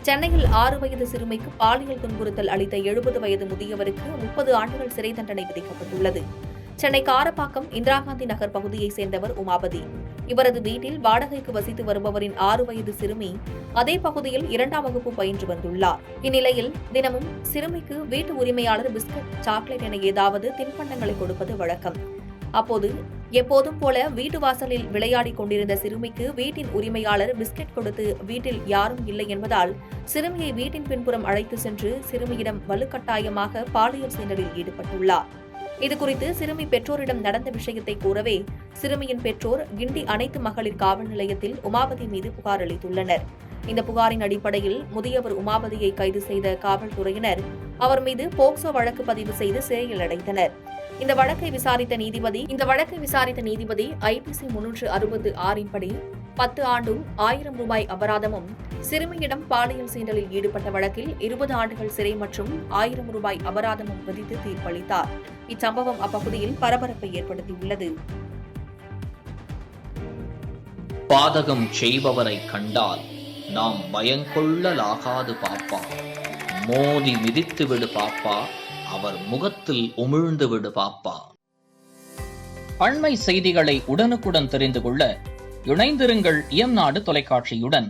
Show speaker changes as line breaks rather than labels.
சென்னையில் 6 வயது சிறுமிக்கு பாலியல் துன்புறுத்தல் அளித்த 70 வயது முதியவருக்கு 30 ஆண்டுகள் சிறை தண்டனை விதிக்கப்பட்டுள்ளது. சென்னை காரப்பாக்கம் இந்திரா காந்தி நகர் பகுதியைச் சேர்ந்தவர் உமாபதி. இவரது வீட்டில் வாடகைக்கு வசித்து வருபவரின் 6 வயது சிறுமி அதே பகுதியில் 2ஆம் வகுப்பு பயின்று வந்துள்ளார். இந்நிலையில் தினமும் சிறுமிக்கு வீட்டு உரிமையாளர் பிஸ்கட், சாக்லேட் என ஏதாவது தின்பண்டங்களை கொடுப்பது வழக்கம். அப்போது எப்போதும் போல வீட்டு வாசலில் விளையாடிக் கொண்டிருந்த சிறுமிக்கு வீட்டின் உரிமையாளர் பிஸ்கெட் கொடுத்து வீட்டில் யாரும் இல்லை என்பதால் சிறுமியை வீட்டின் பின்புறம் அழைத்து சென்று சிறுமியிடம் வலுக்கட்டாயமாக பாலியல் சீண்டலில் ஈடுபட்டுள்ளார். இதுகுறித்து சிறுமி பெற்றோரிடம் நடந்த விஷயத்தை கூறவே சிறுமியின் பெற்றோர் கிண்டி அனைத்து மகளிர் காவல் நிலையத்தில் உமாபதி மீது புகார் அளித்துள்ளனர். இந்த புகாரின் அடிப்படையில் முதியவர் உமாபதியை கைது செய்த காவல்துறையினர் அவர் மீது போக்சோ வழக்கு பதிவு செய்து சிறையில் அடைத்தனர். இந்த வழக்கை விசாரித்த நீதிபதி IPC 366 படி 10 ஆண்டும் 1000 ரூபாய் அபராதமும், சிறுமியிடம் பாலியல் சீண்டலில் ஈடுபட்ட வழக்கில் 20 ஆண்டுகள் சிறை மற்றும் 1000 ரூபாய் அபராதமும் விதித்து தீர்ப்பளித்தார். இச்சம்பவம் அப்பகுதியில் பரபரப்பை ஏற்படுத்தியுள்ளது.
பாதகம் செய்பவரை கண்டால் நாம் பயங்கொள்ளலாகாது பாப்பா, மோதி மிதித்து விடு பாப்பா, அவர் முகத்தில் உமிழ்ந்து விடு பாப்பா. அண்மை செய்திகளை உடனுக்குடன் தெரிந்து கொள்ள இணைந்திருங்கள் இயம்நாடு தொலைக்காட்சியுடன்.